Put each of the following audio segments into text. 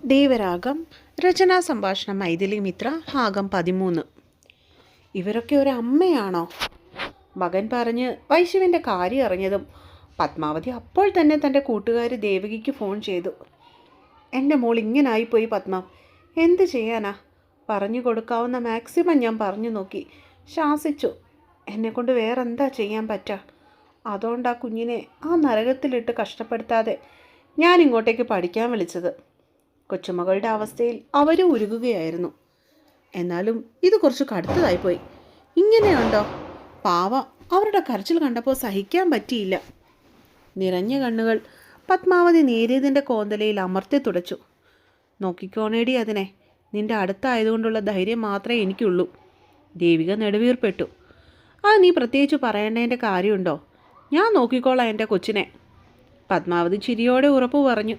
ദേവരാഗം രചനാ സംഭാഷണം മൈഥിലി മിത്ര ഭാഗം 13. ഇവരൊക്കെ ഒരു അമ്മയാണോ? മകൻ പറഞ്ഞ് വൈശുവിൻ്റെ കാര്യം അറിഞ്ഞതും പത്മാവതി അപ്പോൾ തന്നെ തൻ്റെ കൂട്ടുകാരി ദേവകിക്ക് ഫോൺ ചെയ്തു. എൻ്റെ മോൾ ഇങ്ങനായിപ്പോയി പത്മ, എന്ത് ചെയ്യാനാ? പറഞ്ഞു കൊടുക്കാവുന്ന മാക്സിമം ഞാൻ പറഞ്ഞു നോക്കി, ശാസിച്ചു. എന്നെക്കൊണ്ട് വേറെന്താ ചെയ്യാൻ പറ്റുക? അതുകൊണ്ടാ കുഞ്ഞിനെ ആ നരകത്തിലിട്ട് കഷ്ടപ്പെടുത്താതെ ഞാൻ ഇങ്ങോട്ടേക്ക് പഠിക്കാൻ വിളിച്ചത്. കൊച്ചുമകളുടെ അവസ്ഥയിൽ അവരും ഉരുകുകയായിരുന്നു. എന്നാലും ഇത് കുറച്ച് കടുത്തതായിപ്പോയി. ഇങ്ങനെയുണ്ടോ? പാവ, അവരുടെ കരച്ചിൽ കണ്ടപ്പോൾ സഹിക്കാൻ പറ്റിയില്ല. നിറഞ്ഞ കണ്ണുകൾ പത്മാവതി നേരിയതിൻ്റെ കോന്തലയിൽ അമർത്തി തുടച്ചു. നോക്കിക്കോണേടി അതിനെ, നിന്റെ അടുത്തായതുകൊണ്ടുള്ള ധൈര്യം മാത്രമേ എനിക്കുള്ളൂ. ദേവിക നെടുവീർപ്പെട്ടു. അത് നീ പ്രത്യേകിച്ച് പറയേണ്ടതിൻ്റെ കാര്യമുണ്ടോ? ഞാൻ നോക്കിക്കോളാം എൻ്റെ കൊച്ചിനെ. പത്മാവതി ചിരിയോടെ ഉറപ്പ് പറഞ്ഞു.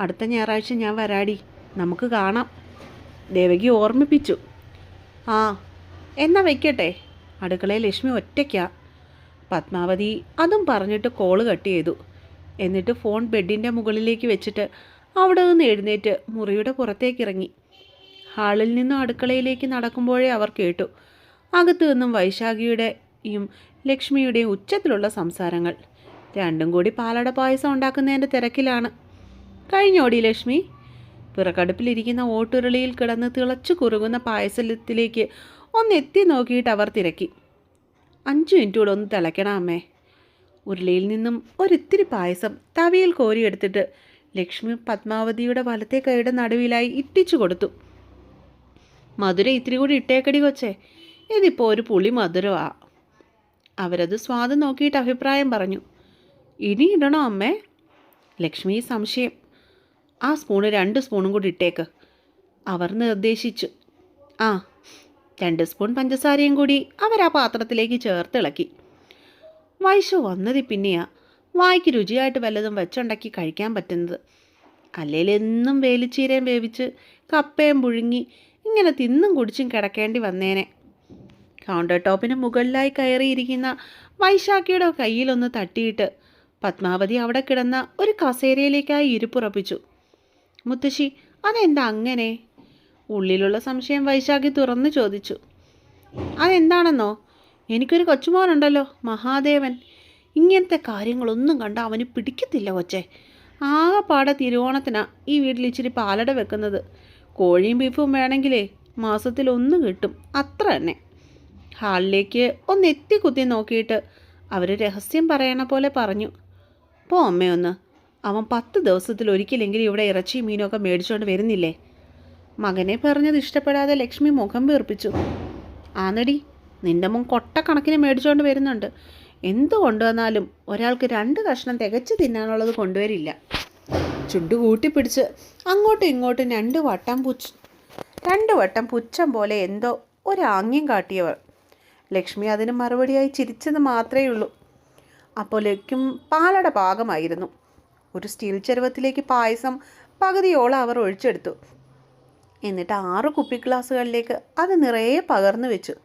അടുത്ത ഞായറാഴ്ച ഞാൻ വരാടി, നമുക്ക് കാണാം, ദേവകി ഓർമ്മിപ്പിച്ചു. ആ എന്നാ വയ്ക്കട്ടെ, അടുക്കളയിൽ ലക്ഷ്മി ഒറ്റയ്ക്കാ. പത്മാവതി അതും പറഞ്ഞിട്ട് കോള് കട്ട് ചെയ്തു. എന്നിട്ട് ഫോൺ ബെഡിൻ്റെ മുകളിലേക്ക് വെച്ചിട്ട് അവിടെ നിന്ന് എഴുന്നേറ്റ് മുറിയുടെ പുറത്തേക്കിറങ്ങി. ഹാളിൽ നിന്നും അടുക്കളയിലേക്ക് നടക്കുമ്പോഴേ അവർ കേട്ടു അകത്തു നിന്നും വൈശാഖിയുടെയും ലക്ഷ്മിയുടെയും ഉച്ചത്തിലുള്ള സംസാരങ്ങൾ. രണ്ടും കൂടി പാലട പായസം ഉണ്ടാക്കുന്നതിൻ്റെ തിരക്കിലാണ്. കഴിഞ്ഞോടി ലക്ഷ്മി? പിറകടുപ്പിലിരിക്കുന്ന ഓട്ടുരുളിയിൽ കിടന്ന് തിളച്ചു കുറുകുന്ന പായസത്തിലേക്ക് ഒന്നെത്തി നോക്കിയിട്ട് അവർ തിരക്കി. 5 മിനിറ്റ് കൂടെ ഒന്ന് തിളയ്ക്കണം അമ്മേ. ഉരുളിയിൽ നിന്നും ഒരിത്തിരി പായസം തവിയിൽ കോരിയെടുത്തിട്ട് ലക്ഷ്മി പത്മാവതിയുടെ വലത്തെ കൈയുടെ നടുവിലായി ഇട്ടിച്ചു കൊടുത്തു. മധുരം ഇത്തിരി കൂടി ഇട്ടേക്കടി കൊച്ചേ, ഇതിപ്പോൾ ഒരു പുളി മധുരമാ. അവരത് സ്വാദ് നോക്കിയിട്ട് അഭിപ്രായം പറഞ്ഞു. ഇനി ഇടണോ അമ്മേ? ലക്ഷ്മി സംശയം. ആ സ്പൂണ് 2 സ്പൂണും കൂടി ഇട്ടേക്ക്, അവർ നിർദ്ദേശിച്ചു. ആ 2 സ്പൂൺ പഞ്ചസാരയും കൂടി അവർ ആ പാത്രത്തിലേക്ക് ചേർത്തിളക്കി. വൈശു വന്നത് പിന്നെയാ വായ്ക്ക് രുചിയായിട്ട് വല്ലതും വെച്ചുണ്ടാക്കി കഴിക്കാൻ പറ്റുന്നത്. അല്ലേലെന്നും വേലിച്ചീരയും വേവിച്ച് കപ്പയും പുഴുങ്ങി ഇങ്ങനെ തിന്നും കുടിച്ചും കിടക്കേണ്ടി വന്നേനെ. കൗണ്ടർ ടോപ്പിന് മുകളിലായി കയറിയിരിക്കുന്ന വൈശാഖിയുടെ കയ്യിലൊന്ന് തട്ടിയിട്ട് പത്മാവതി അവിടെ കിടന്ന ഒരു കസേരയിലേക്കായി ഇരിപ്പുറപ്പിച്ചു. മുത്തശ്ശി, അതെന്താ അങ്ങനെ? ഉള്ളിലുള്ള സംശയം വൈശാഖി തുറന്നു ചോദിച്ചു. അതെന്താണെന്നോ? എനിക്കൊരു കൊച്ചുമോനുണ്ടല്ലോ, മഹാദേവൻ. ഇങ്ങനത്തെ കാര്യങ്ങളൊന്നും കണ്ട അവന് പിടിക്കത്തില്ല കൊച്ചേ. ആകെപ്പാടെ തിരുവോണത്തിനാ ഈ വീട്ടിൽ ഇച്ചിരി പാലട വെക്കുന്നത്. കോഴിയും ബീഫും വേണമെങ്കിലേ മാസത്തിൽ 1 കിട്ടും, അത്ര തന്നെ. ഹാളിലേക്ക് ഒന്നെത്തി കുത്തി നോക്കിയിട്ട് അവർ രഹസ്യം പറയണ പോലെ പറഞ്ഞു. പോ അമ്മയൊന്ന്, അവൻ 10 ദിവസത്തിൽ ഒരിക്കലെങ്കിലും ഇവിടെ ഇറച്ചിയും മീനൊക്കെ മേടിച്ചുകൊണ്ട് വരുന്നില്ലേ? മകനെ പറഞ്ഞത് ഇഷ്ടപ്പെടാതെ ലക്ഷ്മി മുഖം വീർപ്പിച്ചു. ആന്നടി, നിൻ്റെ മോൻ കൊട്ടക്കണക്കിന് മേടിച്ചുകൊണ്ട് വരുന്നുണ്ട്. എന്തു കൊണ്ടുവന്നാലും ഒരാൾക്ക് 2 കഷ്ണം തികച്ച് തിന്നാനുള്ളത് കൊണ്ടുവരില്ല. ചുണ്ടു കൂട്ടിപ്പിടിച്ച് അങ്ങോട്ടും ഇങ്ങോട്ടും 2 വട്ടം പുച്ഛം പോലെ എന്തോ ഒരാംഗ്യം കാട്ടിയവർ. ലക്ഷ്മി അതിന് മറുപടിയായി ചിരിച്ചത് മാത്രമേ ഉള്ളൂ. അപ്പോഴേക്കും പാലട പാകമായിരുന്നു. ഒരു സ്റ്റീൽ ചരുവത്തിലേക്ക് പായസം പകുതിയോളം അവർ ഒഴിച്ചെടുത്തു. എന്നിട്ട് 6 കുപ്പി ഗ്ലാസുകളിലേക്ക് അത് നിറയെ പകർന്നു വെച്ചു.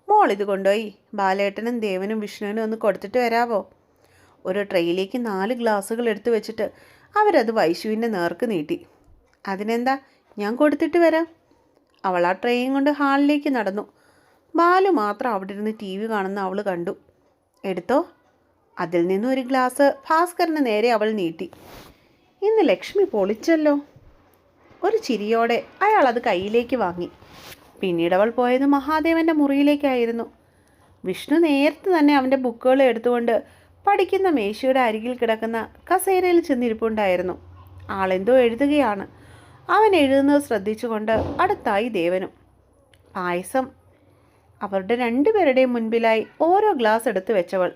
മോൾ ഇത് കൊണ്ടുപോയി ബാലേട്ടനും ദേവനും വിഷ്ണുവിനും ഒന്ന് കൊടുത്തിട്ട് വരാവോ? ഒരു ട്രെയിലേക്ക് 4 ഗ്ലാസുകൾ എടുത്തു വെച്ചിട്ട് അവരത് വൈശുവിൻ്റെ നേർക്ക് നീട്ടി. അതിനെന്താ, ഞാൻ കൊടുത്തിട്ട് വരാം. അവൾ ആ ട്രെയും കൊണ്ട് ഹാളിലേക്ക് നടന്നു. ബാലു മാത്രം അവിടെ ഇരുന്ന് TV കാണുന്ന അവൾ കണ്ടു. എടുത്തോ. അതിൽ നിന്നും ഒരു ഗ്ലാസ് ഭാസ്കറിന് നേരെ അവൾ നീട്ടി. ഇന്ന് ലക്ഷ്മി പൊളിച്ചല്ലോ. ഒരു ചിരിയോടെ അയാൾ അത് കയ്യിലേക്ക് വാങ്ങി. പിന്നീട് അവൾ പോയത് മഹാദേവൻ്റെ മുറിയിലേക്കായിരുന്നു. വിഷ്ണു നേരത്തെ തന്നെ അവൻ്റെ ബുക്കുകൾ എടുത്തുകൊണ്ട് പഠിക്കുന്ന മേശയുടെ അരികിൽ കിടക്കുന്ന കസേരയിൽ ചെന്നിരിപ്പുണ്ടായിരുന്നു. ആളെന്തോ എഴുതുകയാണ്. അവൻ എഴുതുന്നത് ശ്രദ്ധിച്ചുകൊണ്ട് അടുത്തായി ദേവനും. പായസം അവരുടെ 2 പേരുടെയും മുൻപിലായി ഓരോ ഗ്ലാസ് എടുത്ത് വെച്ചവൾ.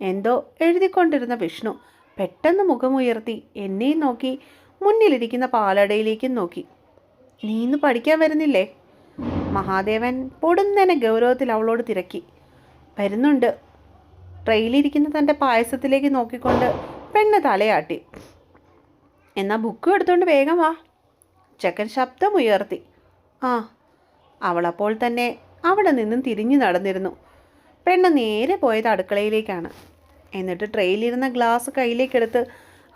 എന്തോ എഴുതിക്കൊണ്ടിരുന്ന വിഷ്ണു പെട്ടെന്ന് മുഖമുയർത്തി എന്നെയും നോക്കി മുന്നിലിരിക്കുന്ന പാലടയിലേക്കും നോക്കി. നീ ഇന്ന് പഠിക്കാൻ വരുന്നില്ലേ? മഹാദേവൻ പൊടുന്നനെ ഗൗരവത്തിൽ അവളോട് തിരക്കി. വരുന്നുണ്ട്. ട്രെയിലിരിക്കുന്ന തൻ്റെ പായസത്തിലേക്ക് നോക്കിക്കൊണ്ട് പെണ്ണ് തലയാട്ടി. എന്നാൽ ബുക്കും എടുത്തുകൊണ്ട് വേഗം വാ. ചെക്കൻ ശബ്ദമുയർത്തി. ആ. അവളപ്പോൾ തന്നെ അവിടെ നിന്നും തിരിഞ്ഞു നടന്നിരുന്നു. പെണ്ണ് നേരെ പോയത് അടുക്കളയിലേക്കാണ്. എന്നിട്ട് ട്രെയിലിരുന്ന ഗ്ലാസ് കയ്യിലേക്കെടുത്ത്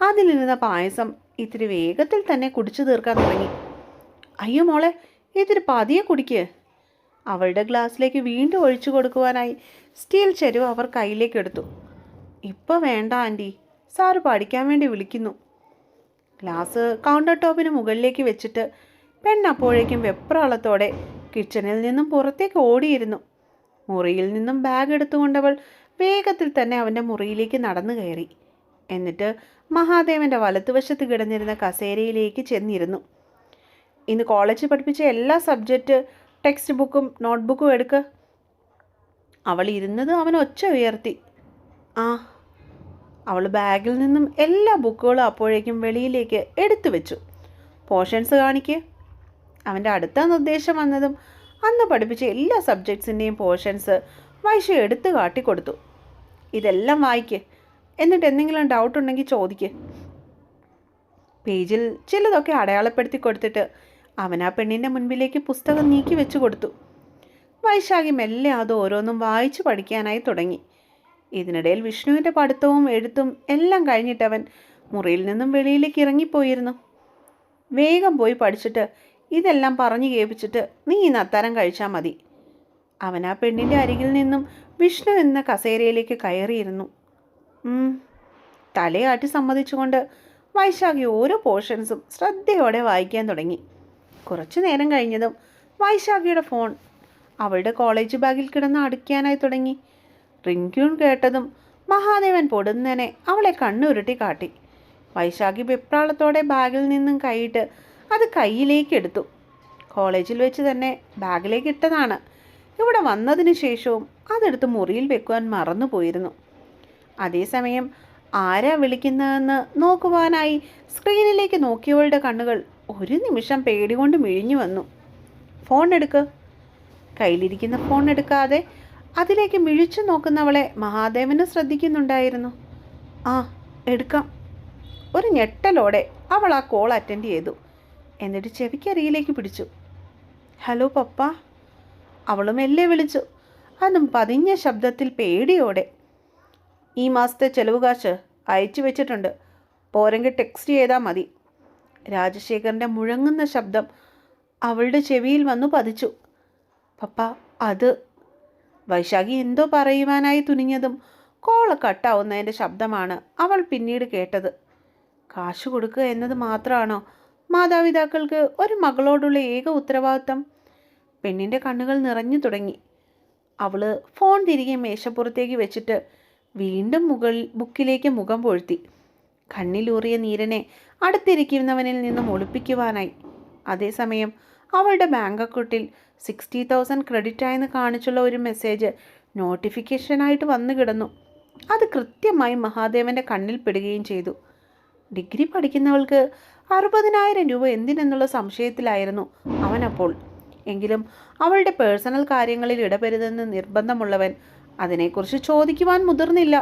അതിലിരുന്ന പായസം ഇത്തിരി വേഗത്തിൽ തന്നെ കുടിച്ചു തീർക്കാൻ തുടങ്ങി. അയ്യോ മോളെ, ഇത്തിരി പതിയെ കുടിക്ക്. അവളുടെ ഗ്ലാസ്സിലേക്ക് വീണ്ടും ഒഴിച്ചു കൊടുക്കുവാനായി സ്റ്റീൽ ചെരുവ് അവർ കയ്യിലേക്ക് എടുത്തു. ഇപ്പോൾ വേണ്ട ആൻറ്റി, സാറ് പഠിക്കാൻ വേണ്ടി വിളിക്കുന്നു. ഗ്ലാസ് കൗണ്ടർ ടോപ്പിന് മുകളിലേക്ക് വെച്ചിട്ട് പെണ്ണപ്പോഴേക്കും വെപ്രാളത്തോടെ കിച്ചണിൽ നിന്നും പുറത്തേക്ക് ഓടിയിരുന്നു. മുറിയിൽ നിന്നും ബാഗ് എടുത്തുകൊണ്ടവൾ വേഗത്തിൽ തന്നെ അവൻ്റെ മുറിയിലേക്ക് നടന്നു കയറി. എന്നിട്ട് മഹാദേവൻ്റെ വലത്തുവശത്ത് കിടന്നിരുന്ന കസേരയിലേക്ക് ചെന്നിരുന്നു. ഇന്ന് കോളേജിൽ പഠിപ്പിച്ച എല്ലാ സബ്ജക്റ്റ് ടെക്സ്റ്റ് ബുക്കും നോട്ട്ബുക്കും എടുക്കുക. അവൾ ഇരുന്നത് അവൻ ഒച്ച ഉയർത്തി. ആ. അവൾ ബാഗിൽ നിന്നും എല്ലാ ബുക്കുകളും അപ്പോഴേക്കും വെളിയിലേക്ക് എടുത്തു വെച്ചു. പോർഷൻസ് കാണിക്കുക. അവൻ്റെ അടുത്ത നിർദ്ദേശം വന്നതും അന്ന് പഠിപ്പിച്ച എല്ലാ സബ്ജക്ട്സിൻ്റെയും പോർഷൻസ് വൈശ എടുത്ത് കാട്ടിക്കൊടുത്തു. ഇതെല്ലാം വായിക്ക്, എന്നിട്ട് എന്തെങ്കിലും ഡൗട്ട് ഉണ്ടെങ്കിൽ ചോദിക്ക്. പേജിൽ ചിലതൊക്കെ അടയാളപ്പെടുത്തി കൊടുത്തിട്ട് അവൻ ആ പെണ്ണിൻ്റെ മുൻപിലേക്ക് പുസ്തകം നീക്കി വെച്ചു കൊടുത്തു. വൈശാഖി മെല്ലെ അത് ഓരോന്നും വായിച്ചു പഠിക്കാനായി തുടങ്ങി. ഇതിനിടയിൽ വിഷ്ണുവിൻ്റെ പഠിത്തവും എഴുത്തും എല്ലാം കഴിഞ്ഞിട്ടവൻ മുറിയിൽ നിന്നും വെളിയിലേക്ക് ഇറങ്ങിപ്പോയിരുന്നു. വേഗം പോയി പഠിച്ചിട്ട് ഇതെല്ലാം പറഞ്ഞു കേൾപ്പിച്ചിട്ട് നീ ഇന്ന് അത്താരം കഴിച്ചാൽ മതി. അവൻ ആ പെണ്ണിൻ്റെ അരികിൽ നിന്നും വിഷ്ണു എന്ന കസേരയിലേക്ക് കയറിയിരുന്നു. തലയാട്ടി സമ്മതിച്ചുകൊണ്ട് വൈശാഖി ഓരോ പോർഷൻസും ശ്രദ്ധയോടെ വായിക്കാൻ തുടങ്ങി. കുറച്ചു നേരം കഴിഞ്ഞതും വൈശാഖിയുടെ ഫോൺ അവളുടെ കോളേജ് ബാഗിൽ കിടന്ന് അടിക്കാനായി തുടങ്ങി. റിങ്ക്യൂൺ കേട്ടതും മഹാദേവൻ പൊടുന്നനെ അവളെ കണ്ണുരുട്ടി കാട്ടി. വൈശാഖി വെപ്രാളത്തോടെ ബാഗിൽ നിന്നും കൈയിട്ട് അത് കയ്യിലേക്ക് എടുത്തു. കോളേജിൽ വെച്ച് തന്നെ ബാഗിലേക്ക് ഇട്ടതാണ്. ഇവിടെ വന്നതിന് ശേഷവും അതെടുത്ത് മുറിയിൽ വെക്കുവാൻ മറന്നുപോയിരുന്നു. അതേസമയം ആരാ വിളിക്കുന്നതെന്ന് നോക്കുവാനായി സ്ക്രീനിലേക്ക് നോക്കിയവളുടെ കണ്ണുകൾ ഒരു നിമിഷം പേടികൊണ്ട് മിഴിഞ്ഞു വന്നു. ഫോൺ എടുക്ക്. കയ്യിലിരിക്കുന്ന ഫോൺ എടുക്കാതെ അതിലേക്ക് മിഴിച്ചു നോക്കുന്നവളെ മഹാദേവന് ശ്രദ്ധിക്കുന്നുണ്ടായിരുന്നു. ആ, എടുക്കാം. ഒരു ഞെട്ടലോടെ അവൾ ആ കോൾ അറ്റൻഡ് ചെയ്തു. എന്നിട്ട് ചെവിക്കരികിലേക്ക് പിടിച്ചു. ഹലോ പപ്പ. അവളും മെല്ലെ വിളിച്ചു, അതും പതിഞ്ഞ ശബ്ദത്തിൽ പേടിയോടെ. ഈ മാസത്തെ ചെലവ് കാശ് അയച്ചു വെച്ചിട്ടുണ്ട്, പോരെങ്കിൽ ടെക്സ്റ്റ് ചെയ്താൽ മതി. രാജശേഖരൻ്റെ മുഴങ്ങുന്ന ശബ്ദം അവളുടെ ചെവിയിൽ വന്നു പതിച്ചു. പപ്പ, അത്. വൈശാഖി എന്തോ പറയുവാനായി തുനിഞ്ഞതും കോള് കട്ടാവുന്നതിൻ്റെ ശബ്ദമാണ് അവൾ പിന്നീട് കേട്ടത്. കാശ് കൊടുക്കുക എന്നത് മാത്രമാണോ മാതാപിതാക്കൾക്ക് ഒരു മകളോടുള്ള ഏക ഉത്തരവാദിത്തം? പെണ്ണിൻ്റെ കണ്ണുകൾ നിറഞ്ഞു തുടങ്ങി. അവൾ ഫോൺ തിരികെ മേശപ്പുറത്തേക്ക് വെച്ചിട്ട് വീണ്ടും ബുക്കിലേക്ക് മുഖം പൊഴുത്തി. കണ്ണിലൂറിയ നീരനെ അടുത്തിരിക്കുന്നവനിൽ നിന്നും ഒളിപ്പിക്കുവാനായി. അതേസമയം അവളുടെ ബാങ്ക് അക്കൗണ്ടിൽ 60,000 ക്രെഡിറ്റ് ആയെന്ന് കാണിച്ചുള്ള ഒരു മെസ്സേജ് നോട്ടിഫിക്കേഷനായിട്ട് വന്നു കിടന്നു. അത് കൃത്യമായി മഹാദേവൻ്റെ കണ്ണിൽ പെടുകയും ചെയ്തു. ഡിഗ്രി പഠിക്കുന്നവൾക്ക് 60,000 രൂപ എന്തിനെന്നുള്ള സംശയത്തിലായിരുന്നു അവനപ്പോൾ. എങ്കിലും അവളുടെ പേഴ്സണൽ കാര്യങ്ങളിൽ ഇടപെരുതെന്ന് നിർബന്ധമുള്ളവൻ അതിനെക്കുറിച്ച് ചോദിക്കുവാൻ മുതിർന്നില്ല.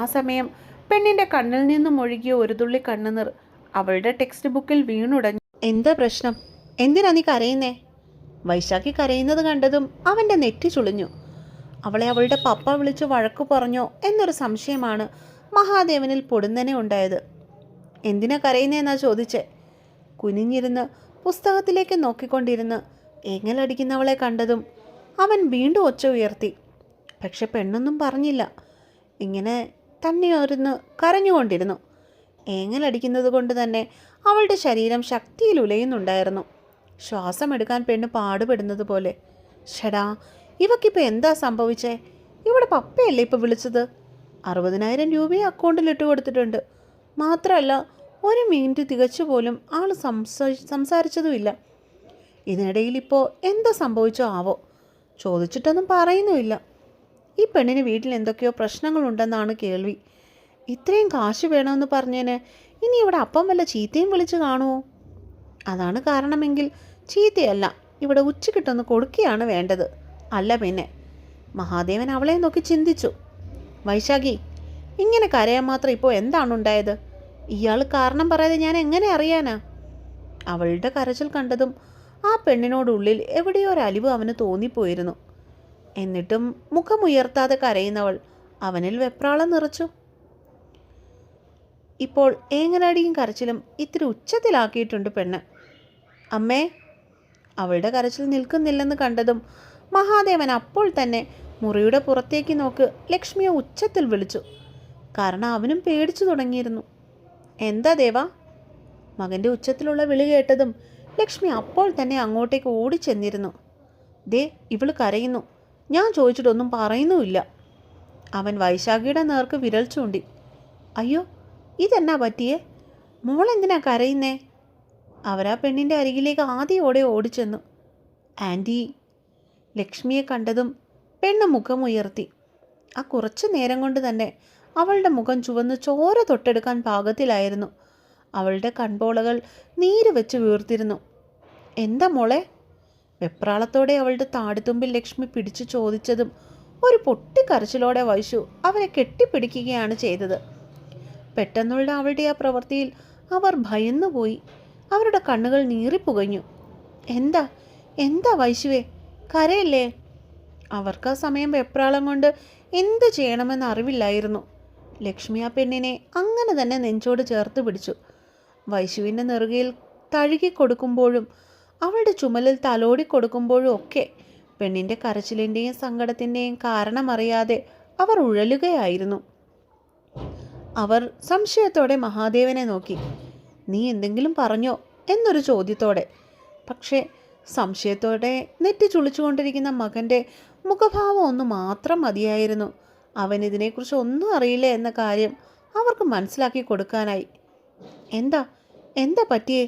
ആ സമയം പെണ്ണിൻ്റെ കണ്ണിൽ നിന്നും ഒഴുകിയ ഒരു തുള്ളി കണ്ണുനീർ അവളുടെ ടെക്സ്റ്റ് ബുക്കിൽ വീണുടഞ്ഞു. എന്താ പ്രശ്നം? എന്തിനാ നീ കരയുന്നേ? വൈശാഖി കരയുന്നത് കണ്ടതും അവൻ്റെ നെറ്റി ചുളിഞ്ഞു. അവളെ അവളുടെ പപ്പ വിളിച്ച് വഴക്കു പറഞ്ഞോ എന്നൊരു സംശയമാണ് മഹാദേവനിൽ പൊടുന്നനെ ഉണ്ടായത്. എന്തിനാ കരയുന്നതെന്നാ ചോദിച്ചേ? കുനിഞ്ഞിരുന്ന് പുസ്തകത്തിലേക്ക് നോക്കിക്കൊണ്ടിരുന്ന് ഏങ്ങലടിക്കുന്നവളെ കണ്ടതും അവൻ വീണ്ടും ഒച്ച ഉയർത്തി. പക്ഷെ പെണ്ണൊന്നും പറഞ്ഞില്ല. ഇങ്ങനെ തന്നെ ഒരുന്ന് കരഞ്ഞുകൊണ്ടിരുന്നു. ഏങ്ങലടിക്കുന്നത് കൊണ്ട് തന്നെ അവളുടെ ശരീരം ശക്തിയിൽ ഉലയുന്നുണ്ടായിരുന്നു. ശ്വാസമെടുക്കാൻ പെണ്ണ് പാടുപെടുന്നത് പോലെ. ഷടാ, ഇവക്കിപ്പോൾ എന്താ സംഭവിച്ചേ? ഇവിടെ പപ്പയല്ലേ ഇപ്പോൾ വിളിച്ചത്? 60,000 രൂപയെ അക്കൗണ്ടിൽ ഇട്ട് കൊടുത്തിട്ടുണ്ട്. മാത്രമല്ല, ഒരു മിനിറ്റ് തികച്ചു പോലും ആൾ സംസാരിച്ചതുമില്ല. ഇതിനിടയിൽ ഇപ്പോൾ എന്താ സംഭവിച്ചോ ആവോ? ചോദിച്ചിട്ടൊന്നും പറയുന്നുമില്ല. ഈ പെണ്ണിന് വീട്ടിൽ എന്തൊക്കെയോ പ്രശ്നങ്ങളുണ്ടെന്നാണ് കേൾവി. ഇത്രയും കാശ് വേണമെന്ന് പറഞ്ഞതിന് ഇനി ഇവിടെ അപ്പം വല്ല ചീത്തയും വിളിച്ച് കാണുമോ? അതാണ് കാരണമെങ്കിൽ ചീത്തയല്ല, ഇവിടെ ഉച്ചക്കിട്ടൊന്ന് കൊടുക്കുകയാണ് വേണ്ടത്. അല്ല പിന്നെ. മഹാദേവൻ അവളെ നോക്കി ചിന്തിച്ചു. വൈശാഖി, ഇങ്ങനെ കരയാൻ മാത്രം ഇപ്പോൾ എന്താണ് ഉണ്ടായത്? ഇയാൾ കാരണം പറയാതെ ഞാൻ എങ്ങനെ അറിയാനാ? അവളുടെ കരച്ചിൽ കണ്ടതും ആ പെണ്ണിനോടുള്ളിൽ എവിടെയോ ഒരു അലിവ് അവന് തോന്നിപ്പോയിരുന്നു. എന്നിട്ടും മുഖമുയർത്താതെ കരയുന്നവൾ അവനിൽ വെപ്രാളം നിറച്ചു. ഇപ്പോൾ ഏങ്ങലടിയും കരച്ചിലും ഇത്തിരി ഉച്ചത്തിലാക്കിയിട്ടുണ്ട് പെണ്ണ്. അമ്മേ. അവളുടെ കരച്ചിൽ നിൽക്കുന്നില്ലെന്ന് കണ്ടതും മഹാദേവൻ അപ്പോൾ തന്നെ മുറിയുടെ പുറത്തേക്ക് നോക്ക് ലക്ഷ്മിയെ ഉച്ചത്തിൽ വിളിച്ചു. കാരണം അവനും പേടിച്ചു തുടങ്ങിയിരുന്നു. എന്താ ദേവാ? മകൻ്റെ ഉച്ചത്തിലുള്ള വിളി കേട്ടതും ലക്ഷ്മി അപ്പോൾ തന്നെ അങ്ങോട്ടേക്ക് ഓടിച്ചെന്നിരുന്നു. ദേ ഇവള് കരയുന്നു, ഞാൻ ചോദിച്ചിട്ടൊന്നും പറയുന്നുമില്ല. അവൻ വൈശാഖിയുടെ നേർക്ക് വിരൽ ചൂണ്ടി. അയ്യോ, ഇതെന്നാ പറ്റിയേ? മോളെന്തിനാ കരയുന്നേ? അവരാ പെണ്ണിൻ്റെ അരികിലേക്ക് ആദ്യോടെ ഓടിച്ചെന്നു. ആൻറ്റി. ലക്ഷ്മിയെ കണ്ടതും പെണ്ണ് മുഖമുയർത്തി. ആ കുറച്ചു നേരം കൊണ്ട് തന്നെ അവളുടെ മുഖം ചുവന്ന് ചോര തൊട്ടെടുക്കാൻ പാകത്തിലായിരുന്നു. അവളുടെ കൺപോളകൾ നീര് വെച്ച് വീർത്തിരുന്നു. എന്താ മോളെ? വെപ്രാളത്തോടെ അവളുടെ താടിത്തുമ്പിൽ ലക്ഷ്മി പിടിച്ചു ചോദിച്ചതും ഒരു പൊട്ടിക്കരച്ചിലോടെ വൈശു അവരെ കെട്ടിപ്പിടിക്കുകയാണ് ചെയ്തത്. പെട്ടെന്നുള്ള അവളുടെ ആ പ്രവൃത്തിയിൽ അവർ ഭയന്നുപോയി. അവരുടെ കണ്ണുകൾ നീറിപ്പുകഞ്ഞു. എന്താ എന്താ വൈശുവേ, കരയല്ലേ? അവർക്ക് ആ സമയം വെപ്രാളം കൊണ്ട് എന്ത് ചെയ്യണമെന്ന് അറിവില്ലായിരുന്നു. ലക്ഷ്മി ആ പെണ്ണിനെ അങ്ങനെ തന്നെ നെഞ്ചോട് ചേർത്ത് പിടിച്ചു. വൈശുവിൻ്റെ നെറുകയിൽ തഴുകി കൊടുക്കുമ്പോഴും അവളുടെ ചുമലിൽ തലോടി കൊടുക്കുമ്പോഴും ഒക്കെ പെണ്ണിൻ്റെ കരച്ചിലിൻ്റെയും സങ്കടത്തിൻ്റെയും കാരണമറിയാതെ അവർ ഉഴലുകയായിരുന്നു. അവർ സംശയത്തോടെ മഹാദേവനെ നോക്കി. നീ എന്തെങ്കിലും പറഞ്ഞോ എന്നൊരു ചോദ്യത്തോടെ. പക്ഷേ സംശയത്തോടെ നെറ്റി ചുളിച്ചുകൊണ്ടിരിക്കുന്ന മകൻ്റെ മുഖഭാവം ഒന്ന് മാത്രം മതിയായിരുന്നു അവൻ ഇതിനെക്കുറിച്ച് ഒന്നും അറിയില്ല എന്ന കാര്യം അവർക്ക് മനസ്സിലാക്കി കൊടുക്കാനായി. എന്താ എന്താ പറ്റിയേ?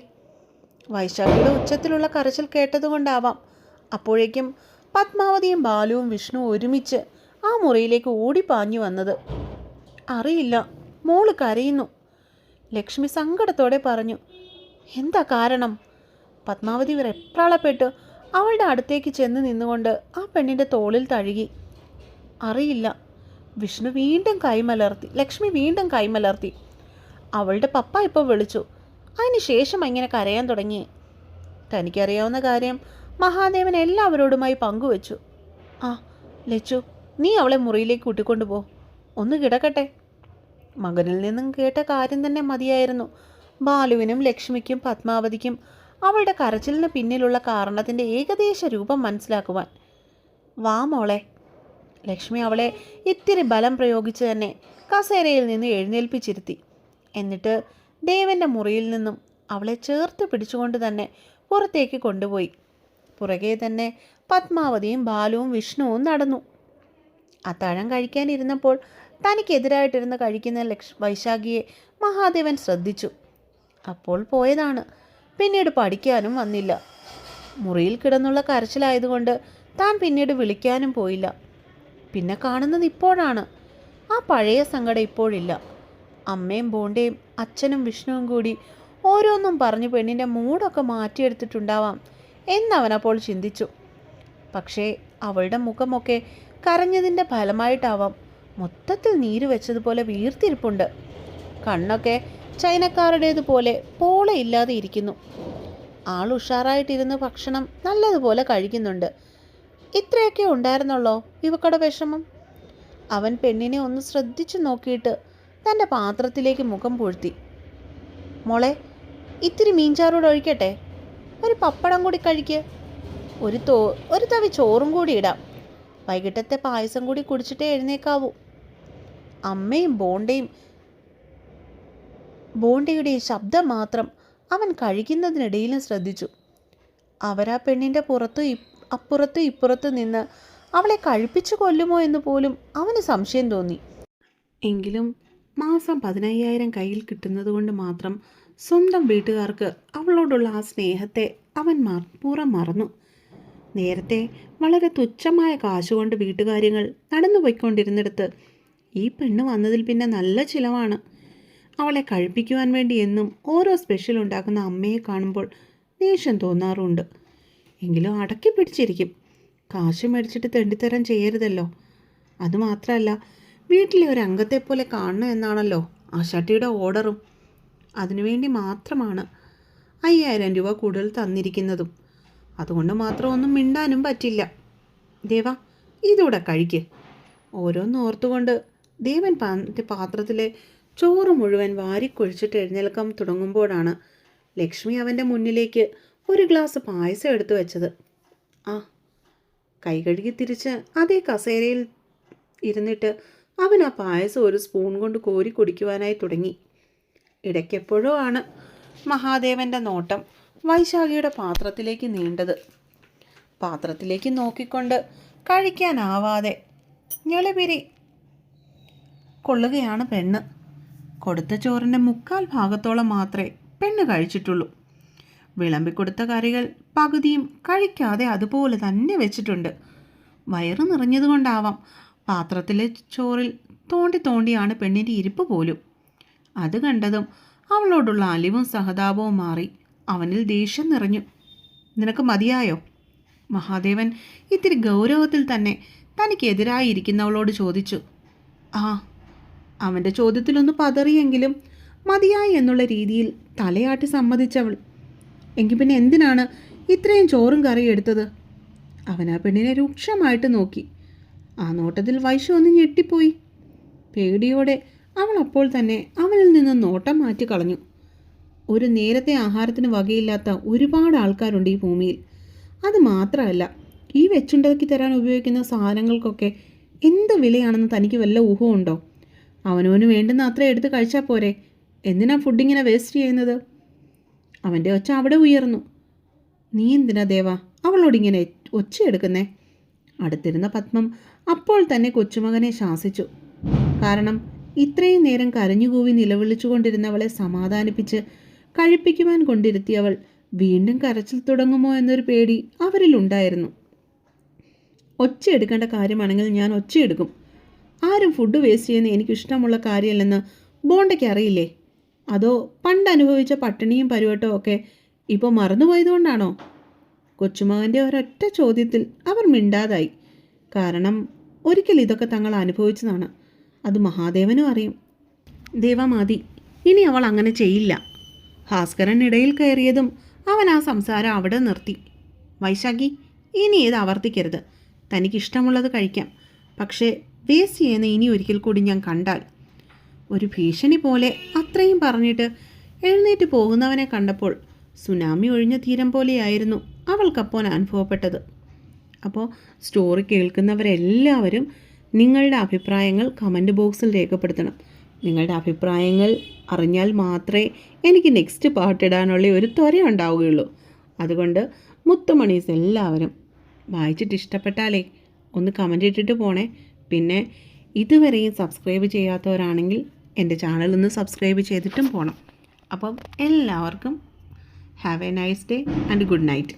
വൈശാഖിയുടെ ഉച്ചത്തിലുള്ള കരച്ചിൽ കേട്ടതുകൊണ്ടാവാം അപ്പോഴേക്കും പത്മാവതിയും ബാലുവും വിഷ്ണു ഒരുമിച്ച് ആ മുറിയിലേക്ക് ഓടിപ്പാഞ്ഞു വന്നത്. അറിയില്ല, മോള് കരയുന്നു, ലക്ഷ്മി സങ്കടത്തോടെ പറഞ്ഞു. എന്താ കാരണം? പത്മാവതി വെപ്രാളപ്പെട്ടു അവളുടെ അടുത്തേക്ക് ചെന്ന് നിന്നുകൊണ്ട് ആ പെണ്ണിൻ്റെ തോളിൽ തഴുകി. അറിയില്ല. വിഷ്ണു വീണ്ടും കൈമലർത്തി. ലക്ഷ്മി വീണ്ടും കൈമലർത്തി. അവളുടെ പപ്പ ഇപ്പോൾ വിളിച്ചു, അതിന് ശേഷം ഇങ്ങനെ കരയാൻ തുടങ്ങി. തനിക്കറിയാവുന്ന കാര്യം മഹാദേവൻ എല്ലാവരോടുമായി പങ്കുവച്ചു. ആ ലച്ചു, നീ അവളെ മുറിയിലേക്ക് കൂട്ടിക്കൊണ്ടുപോ, ഒന്ന് കിടക്കട്ടെ. മകനിൽ നിന്നും കേട്ട കാര്യം തന്നെ മതിയായിരുന്നു ബാലുവിനും ലക്ഷ്മിക്കും പത്മാവതിക്കും അവളുടെ കരച്ചിലിന് പിന്നിലുള്ള കാരണത്തിൻ്റെ ഏകദേശ രൂപം മനസ്സിലാക്കുവാൻ. വാ മോളെ. ലക്ഷ്മി അവളെ ഇത്തിരി ബലം പ്രയോഗിച്ച് തന്നെ കസേരയിൽ നിന്ന് എഴുന്നേൽപ്പിച്ചിരുത്തി. എന്നിട്ട് ദേവൻ്റെ മുറിയിൽ നിന്നും അവളെ ചേർത്ത് പിടിച്ചുകൊണ്ട് തന്നെ പുറത്തേക്ക് കൊണ്ടുപോയി. പുറകെ തന്നെ പത്മാവതിയും ബാലുവും വിഷ്ണുവും നടന്നു. അത്താഴം കഴിക്കാനിരുന്നപ്പോൾ തനിക്കെതിരായിട്ടിരുന്ന് കഴിക്കുന്ന വൈശാഖിയെ മഹാദേവൻ ശ്രദ്ധിച്ചു. അപ്പോൾ പോയതാണ്. പിന്നീട് പഠിക്കാനും വന്നില്ല. മുറിയിൽ കിടന്നുള്ള കരച്ചിലായതുകൊണ്ട് താൻ പിന്നീട് വിളിക്കാനും പോയില്ല. പിന്നെ കാണുന്നത് ഇപ്പോഴാണ്. ആ പഴയ സങ്കടം ഇപ്പോഴില്ല. അമ്മയും ബോണ്ടയും അച്ഛനും വിഷ്ണുവും കൂടി ഓരോന്നും പറഞ്ഞ് പെണ്ണിൻ്റെ മൂടൊക്കെ മാറ്റിയെടുത്തിട്ടുണ്ടാവാം എന്നവനപ്പോൾ ചിന്തിച്ചു. പക്ഷേ അവളുടെ മുഖമൊക്കെ കരഞ്ഞതിൻ്റെ ഫലമായിട്ടാവാം മൊത്തത്തിൽ നീര് വെച്ചതുപോലെ വീർത്തിരിപ്പുണ്ട്. കണ്ണൊക്കെ ചൈനക്കാരുടേതുപോലെ പോളയില്ലാതെ ഇരിക്കുന്നു. ആൾ ഉഷാറായിട്ടിരുന്ന് ഭക്ഷണം നല്ലതുപോലെ കഴിക്കുന്നുണ്ട്. ഇത്രയൊക്കെ ഉണ്ടായിരുന്നുള്ളോ ഇവക്കടെ വിഷമം? അവൻ പെണ്ണിനെ ഒന്ന് ശ്രദ്ധിച്ചു നോക്കിയിട്ട് തൻ്റെ പാത്രത്തിലേക്ക് മുഖം പൂഴ്ത്തി. മോളെ, ഇത്തിരി മീൻചാറൂടെ ഒഴിക്കട്ടെ, ഒരു പപ്പടം കൂടി കഴിക്ക്, ഒരു തവി ചോറും കൂടി ഇടാം, വൈകിട്ടത്തെ പായസം കൂടി കുടിച്ചിട്ടേ എഴുന്നേക്കാവൂ. അമ്മയും ബോണ്ടയുടെയും ശബ്ദം മാത്രം അവൻ കഴിക്കുന്നതിനിടയിലും ശ്രദ്ധിച്ചു. അവരാ പെണ്ണിൻ്റെ അപ്പുറത്തും ഇപ്പുറത്തും നിന്ന് അവളെ കഴിപ്പിച്ചു കൊല്ലുമോ എന്ന് പോലും അവന് സംശയം തോന്നി. എങ്കിലും മാസം 15,000 കയ്യിൽ കിട്ടുന്നത് കൊണ്ട് മാത്രം സ്വന്തം വീട്ടുകാർക്ക് അവളോടുള്ള ആ സ്നേഹത്തെ അവൻ പൂർവ്വം മറന്നു. നേരത്തെ വളരെ തുച്ഛമായ കാശുകൊണ്ട് വീട്ടുകാര്യങ്ങൾ നടന്നുപോയിക്കൊണ്ടിരുന്നിടത്ത് ഈ പെണ്ണ് വന്നതിൽ പിന്നെ നല്ല ചിലവാണ്. അവളെ കഴിപ്പിക്കുവാൻ വേണ്ടി എന്നും ഓരോ സ്പെഷ്യൽ ഉണ്ടാക്കുന്ന അമ്മയെ കാണുമ്പോൾ ദേഷ്യം തോന്നാറുണ്ട്. എങ്കിലും അടക്കി പിടിച്ചിരിക്കും. കാശ് മേടിച്ചിട്ട് തെണ്ടിത്തരം ചെയ്യരുതല്ലോ. അതുമാത്രമല്ല, വീട്ടിലെ ഒരു അംഗത്തെപ്പോലെ കാണണം എന്നാണല്ലോ ആശാട്ടിയുടെ ഓർഡറും. അതിനുവേണ്ടി മാത്രമാണ് 5,000 രൂപ കൂടുതൽ തന്നിരിക്കുന്നതും. അതുകൊണ്ട് മാത്രം ഒന്നും മിണ്ടാനും പറ്റില്ല. ദേവാ, ഇതൂടെ കഴിക്ക്. ഓരോന്ന് ഓർത്തുകൊണ്ട് ദേവൻ പാത്രത്തിലെ ചോറ് മുഴുവൻ വാരിക്കൊഴിച്ചിട്ട് എഴുന്നേൽക്കാൻ തുടങ്ങുമ്പോഴാണ് ലക്ഷ്മി അവൻ്റെ മുന്നിലേക്ക് ഒരു ഗ്ലാസ് പായസം എടുത്തു വെച്ചത്. ആ കൈ കഴുകി തിരിച്ച് അതേ കസേരയിൽ ഇരുന്നിട്ട് അവൻ ആ പായസം ഒരു സ്പൂൺ കൊണ്ട് കോരി കുടിക്കുവാനായി തുടങ്ങി. ഇടയ്ക്കെപ്പോഴോ ആണ് മഹാദേവൻ്റെ നോട്ടം വൈശാഖിയുടെ പാത്രത്തിലേക്ക് നീണ്ടത്. പാത്രത്തിലേക്ക് നോക്കിക്കൊണ്ട് കഴിക്കാനാവാതെ ഞെളിപിരി കൊള്ളുകയാണ് പെണ്ണ്. കൊടുത്ത ചോറിൻ്റെ 1/4 ഭാഗത്തോളം മാത്രമേ പെണ്ണ് കഴിച്ചിട്ടുള്ളൂ. വിളമ്പിക്കൊടുത്ത കറികൾ പകുതിയും കഴിക്കാതെ അതുപോലെ തന്നെ വെച്ചിട്ടുണ്ട്. വയറ് നിറഞ്ഞതുകൊണ്ടാവാം പാത്രത്തിലെ ചോറിൽ തോണ്ടിയാണ് പെണ്ണിൻ്റെ ഇരിപ്പ് പോലും. അത് കണ്ടതും അവളോടുള്ള അലിവും സഹതാപവും മാറി അവനിൽ ദേഷ്യം നിറഞ്ഞു. നിനക്ക് മതിയായോ? മഹാദേവൻ ഇത്തിരി ഗൗരവത്തിൽ തന്നെ തനിക്കെതിരായിരിക്കുന്നവളോട് ചോദിച്ചു. ആ, അവൻ്റെ ചോദ്യത്തിലൊന്ന് പതറിയെങ്കിലും മതിയായി എന്നുള്ള രീതിയിൽ തലയാട്ടി സമ്മതിച്ചവൾ. എങ്കിൽ പിന്നെ എന്തിനാണ് ഇത്രയും ചോറും കറിയും എടുത്തത്? അവൻ ആ പെണ്ണിനെ രൂക്ഷമായിട്ട് നോക്കി. ആ നോട്ടത്തിൽ വൈശു ഒന്ന് ഞെട്ടിപ്പോയി. പേടിയോടെ അവൾ അപ്പോൾ തന്നെ അവനിൽ നിന്ന് നോട്ടം മാറ്റി കളഞ്ഞു. ഒരു നേരത്തെ ആഹാരത്തിന് വകയില്ലാത്ത ഒരുപാട് ആൾക്കാരുണ്ട് ഈ ഭൂമിയിൽ. അത് മാത്രമല്ല, ഈ വെച്ചുണ്ടാക്കി തരാൻ ഉപയോഗിക്കുന്ന സാധനങ്ങൾക്കൊക്കെ എന്ത് വിലയാണെന്ന് തനിക്ക് വല്ല ഊഹമുണ്ടോ? അവനവന് വേണ്ടുന്ന അത്ര എടുത്ത് കഴിച്ചാൽ പോരെ, എന്തിനാ ഫുഡിങ്ങനെ വേസ്റ്റ് ചെയ്യുന്നത്? അവൻ്റെ ഒച്ച അവിടെ ഉയർന്നു. നീ എന്തിനാ ദേവാ അവളോടിങ്ങനെ ഒച്ചയെടുക്കുന്നേ? അടുത്തിരുന്ന പത്മം അപ്പോൾ തന്നെ കൊച്ചുമകനെ ശാസിച്ചു. കാരണം ഇത്രയും നേരം കരഞ്ഞുകൂവി നിലവിളിച്ചുകൊണ്ടിരുന്നവളെ സമാധാനിപ്പിച്ച് കഴിപ്പിക്കുവാൻ കൊണ്ടിരുത്തിയവൾ വീണ്ടും കരച്ചിൽ തുടങ്ങുമോ എന്നൊരു പേടി അവരിലുണ്ടായിരുന്നു. ഒച്ചയെടുക്കേണ്ട കാര്യമാണെങ്കിൽ ഞാൻ ഒച്ചയെടുക്കും. ആരും ഫുഡ് വേസ്റ്റ് ചെയ്യുന്ന എനിക്കിഷ്ടമുള്ള കാര്യമല്ലെന്ന് ബോണ്ടയ്ക്ക് അറിയില്ലേ? അതോ പണ്ട് അനുഭവിച്ച പട്ടിണിയും പരുവട്ടവും ഒക്കെ ഇപ്പോൾ മറന്നുപോയതുകൊണ്ടാണോ? കൊച്ചുമകൻ്റെ ഒരൊറ്റ ചോദ്യത്തിൽ അവർ മിണ്ടാതായി. കാരണം ഒരിക്കൽ ഇതൊക്കെ തങ്ങൾ അനുഭവിച്ചതാണ്. അത് മഹാദേവനും അറിയും. ദേവമാതി, ഇനി അവൾ അങ്ങനെ ചെയ്യില്ല. ഭാസ്കരൻ ഇടയിൽ കയറിയതും അവൻ ആ സംസാരം അവിടെ നിർത്തി. വൈശാഖി, ഇനി ഇത് ആവർത്തിക്കരുത്. തനിക്കിഷ്ടമുള്ളത് കഴിക്കാം, പക്ഷേ വേസ്റ്റ് ചെയ്യുന്ന ഇനി ഒരിക്കൽ കൂടി ഞാൻ കണ്ടാൽ. ഒരു ഭീഷണി പോലെ അത്രയും പറഞ്ഞിട്ട് എഴുന്നേറ്റ് പോകുന്നവനെ കണ്ടപ്പോൾ സുനാമി ഒഴിഞ്ഞ തീരം പോലെയായിരുന്നു അവൾക്കപ്പോൾ അനുഭവപ്പെട്ടത്. അപ്പോൾ സ്റ്റോറി കേൾക്കുന്നവരെല്ലാവരും നിങ്ങളുടെ അഭിപ്രായങ്ങൾ കമൻറ്റ് ബോക്സിൽ രേഖപ്പെടുത്തണം. നിങ്ങളുടെ അഭിപ്രായങ്ങൾ അറിഞ്ഞാൽ മാത്രമേ എനിക്ക് നെക്സ്റ്റ് പാട്ടിടാനുള്ള ഒരു ത്വര ഉണ്ടാവുകയുള്ളൂ. അതുകൊണ്ട് മുത്തുമണീസ് എല്ലാവരും വായിച്ചിട്ട് ഇഷ്ടപ്പെട്ടാലേ ഒന്ന് കമൻ്റ് ഇട്ടിട്ട് പോണേ. പിന്നെ ഇതുവരെയും സബ്സ്ക്രൈബ് ചെയ്യാത്തവരാണെങ്കിൽ എൻ്റെ ചാനൽ ഒന്ന് സബ്സ്ക്രൈബ് ചെയ്തിട്ടും പോകണം. അപ്പം എല്ലാവർക്കും have A nice day and good night.